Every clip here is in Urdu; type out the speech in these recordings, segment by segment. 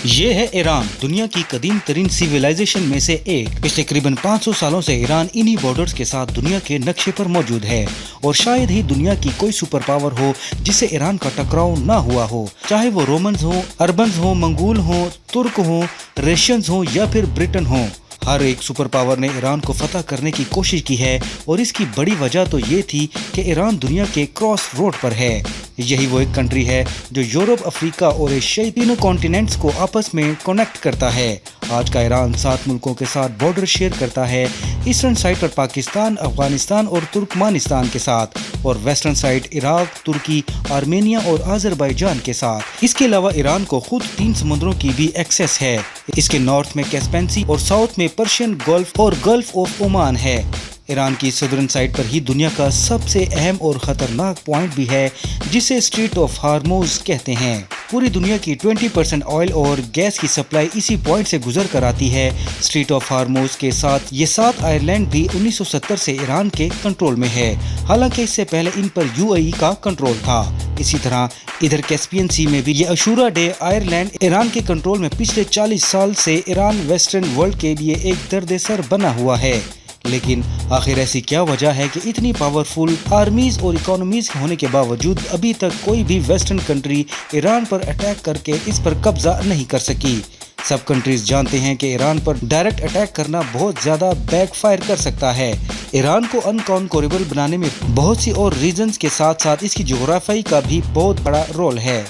یہ ہے ایران، دنیا کی قدیم ترین سیویلائزیشن میں سے ایک۔ پچھلے تقریباً 500 سالوں سے ایران انہی بارڈرز کے ساتھ دنیا کے نقشے پر موجود ہے، اور شاید ہی دنیا کی کوئی سپر پاور ہو جس سے ایران کا ٹکراؤ نہ ہوا ہو، چاہے وہ رومنز ہوں، اربنز ہوں، منگول ہوں، ترک ہوں، رشینز ہوں یا پھر برٹن ہوں۔ ہر ایک سپر پاور نے ایران کو فتح کرنے کی کوشش کی ہے، اور اس کی بڑی وجہ تو یہ تھی کہ ایران دنیا کے کراس روڈ پر ہے۔ یہی وہ ایک کنٹری ہے جو یورپ، افریقہ اور ایشیائی تینوں کانٹیننٹس کو آپس میں کنیکٹ کرتا ہے۔ آج کا ایران 7 ملکوں کے ساتھ بارڈر شیئر کرتا ہے، ایسٹرن سائڈ پر پاکستان، افغانستان اور ترکمانستان کے ساتھ، اور ویسٹرن سائڈ عراق، ترکی، آرمینیا اور آذربائیجان کے ساتھ۔ اس کے علاوہ ایران کو خود 3 سمندروں کی بھی ایکسیس ہے۔ اس کے نارتھ میں کیسپین سی اور ساؤتھ میں پرشین گلف اور گلف آف عمان ہے۔ ایران کی سدرن سائڈ پر ہی دنیا کا سب سے اہم اور خطرناک پوائنٹ بھی ہے، جسے اسٹریٹ آف ہارموز کہتے ہیں۔ پوری دنیا کی 20% آئل اور گیس کی سپلائی اسی پوائنٹ سے گزر کر آتی ہے۔ اسٹریٹ آف ہارموز کے ساتھ یہ 7 آئرلینڈ بھی 1970 سے ایران کے کنٹرول میں ہے، حالانکہ اس سے پہلے ان پر UAE کا کنٹرول تھا۔ اسی طرح ادھر کیسپین سی میں بھی یہ اشورا ڈے آئرلینڈ ایران کے کنٹرول میں پچھلے 40 سال سے ایران ویسٹرن ورلڈ کے لیے ایک درد سر بنا ہوا ہے۔ لیکن آخر ایسی کیا وجہ ہے کہ اتنی پاورفل آرمیز اور اکانومیز ہونے کے باوجود ابھی تک کوئی بھی ویسٹرن کنٹری ایران پر اٹیک کر کے اس پر قبضہ نہیں کر سکی؟ سب کنٹریز جانتے ہیں کہ ایران پر ڈائریکٹ اٹیک کرنا بہت زیادہ بیک فائر کر سکتا ہے۔ ایران کو انکانکوریبل بنانے میں بہت سی اور ریزنز کے ساتھ ساتھ اس کی جغرافیائی کا بھی بہت بڑا رول ہے۔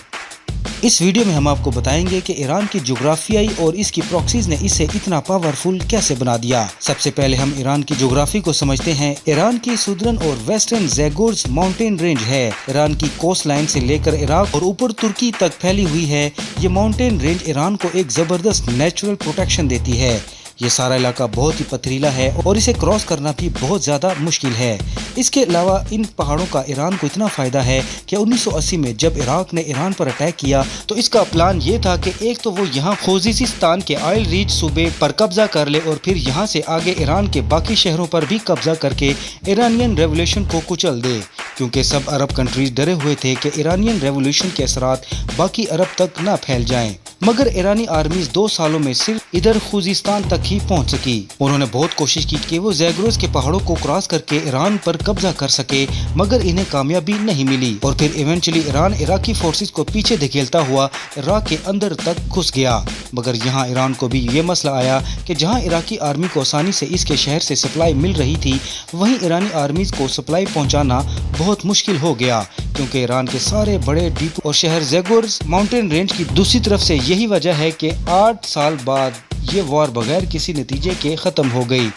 اس ویڈیو میں ہم آپ کو بتائیں گے کہ ایران کی جغرافیائی اور اس کی پراکسیز نے اسے اتنا پاورفل کیسے بنا دیا۔ سب سے پہلے ہم ایران کی جغرافی کو سمجھتے ہیں۔ ایران کی سدرن اور ویسٹرن زیگورز ماؤنٹین رینج ہے۔ ایران کی کوسٹ لائن سے لے کر عراق اور اوپر ترکی تک پھیلی ہوئی ہے۔ یہ ماؤنٹین رینج ایران کو ایک زبردست نیچرل پروٹیکشن دیتی ہے۔ یہ سارا علاقہ بہت ہی پتھریلا ہے اور اسے کراس کرنا بھی بہت زیادہ مشکل ہے۔ اس کے علاوہ ان پہاڑوں کا ایران کو اتنا فائدہ ہے کہ 1980 میں جب عراق نے ایران پر اٹیک کیا تو اس کا پلان یہ تھا کہ ایک تو وہ یہاں خوزستان کے آئل ریچ صوبے پر قبضہ کر لے، اور پھر یہاں سے آگے ایران کے باقی شہروں پر بھی قبضہ کر کے ایرانین ریولوشن کو کچل دے، کیونکہ سب عرب کنٹریز ڈرے ہوئے تھے کہ ایرانین ریولوشن کے اثرات باقی عرب تک نہ پھیل جائیں۔ مگر ایرانی آرمیز 2 سالوں میں صرف ادھر خوزستان تک ہی پہنچ سکی۔ انہوں نے بہت کوشش کی کہ وہ زیگروز کے پہاڑوں کو کراس کر کے ایران پر قبضہ کر سکے، مگر انہیں کامیابی نہیں ملی، اور پھر ایونچولی ایران عراقی فورسز کو پیچھے دھکیلتا ہوا عراق کے اندر تک گھس گیا۔ مگر یہاں ایران کو بھی یہ مسئلہ آیا کہ جہاں عراقی آرمی کو آسانی سے اس کے شہر سے سپلائی مل رہی تھی، وہیں ایرانی آرمیز کو سپلائی پہنچانا بہت مشکل ہو گیا، کیونکہ ایران کے سارے بڑے ڈیپو اور شہر زیگورز ماؤنٹین رینج کی دوسری طرف سے۔ یہی وجہ ہے کہ 8 سال بعد یہ وار بغیر کسی نتیجے کے ختم ہو گئی،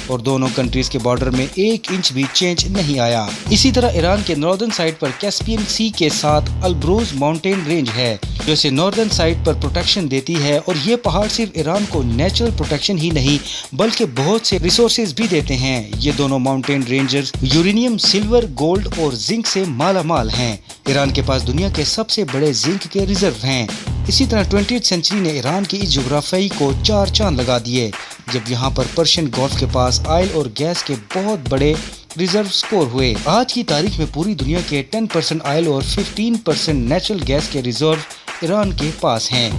اور دونوں کنٹریز کے بارڈر میں 1 انچ بھی چینج نہیں آیا۔ اسی طرح ایران کے ناردرن سائڈ پر کیسپین سی کے ساتھ البروز ماؤنٹین رینج ہے، جو اسے ناردرن سائڈ پر پروٹیکشن دیتی ہے، اور یہ پہاڑ صرف ایران کو نیچرل پروٹیکشن ہی نہیں بلکہ بہت سے ریسورسز بھی دیتے ہیں۔ یہ دونوں mountain ranges uranium, silver, gold اور زنک سے مالا مال ہیں۔ ایران کے پاس دنیا کے سب سے بڑے زنک کے ریزرو ہیں۔ اسی طرح 20th سینچری نے ایران کی اس جغرافیائی کو 4 چاند لگا دیے، جب یہاں پر پرشین گلف کے پاس آئل اور گیس کے بہت بڑے ریزرو سکور ہوئے۔ آج کی تاریخ میں پوری دنیا کے 10% آئل اور 15% نیچرل گیس کے ریزرو ایران کے پاس ہیں۔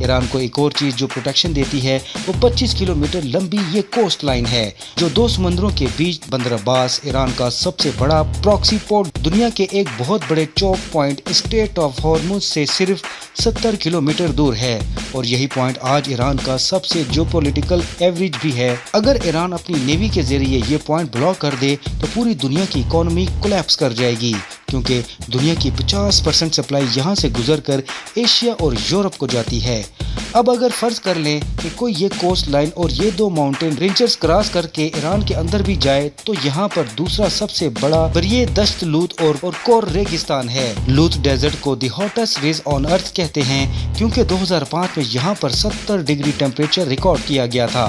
ایران کو ایک اور چیز جو پروٹیکشن دیتی ہے وہ 25 کلومیٹر لمبی یہ کوسٹ لائن ہے، جو 2 سمندروں کے بیچ بندر عباس، ایران کا سب سے بڑا پراکسی پورٹ، دنیا کے ایک بہت بڑے چوک پوائنٹ اسٹریٹ آف ہارموز سے صرف 70 کلومیٹر دور ہے، اور یہی پوائنٹ آج ایران کا سب سے جیوپولیٹیکل ایوریج بھی ہے۔ اگر ایران اپنی نیوی کے ذریعے یہ پوائنٹ بلاک کر دے تو پوری دنیا کی اکانومی کولیپس کر جائے گی، کیونکہ دنیا کی 50% سپلائی یہاں سے گزر کر ایشیا اور یورپ کو جاتی ہے۔ اب اگر فرض کر لیں کہ کوئی یہ کوسٹ لائن اور یہ 2 ماؤنٹین رینجز کراس کر کے ایران کے اندر بھی جائے، تو یہاں پر دوسرا سب سے بڑا بریے دشت لوت اور کور ریگستان ہے۔ لوت ڈیزرٹ کو دی ہاٹسٹ ریز آن ارتھ کہتے ہیں، کیونکہ 2005 میں یہاں پر 70 ڈگری ٹیمپریچر ریکارڈ کیا گیا تھا۔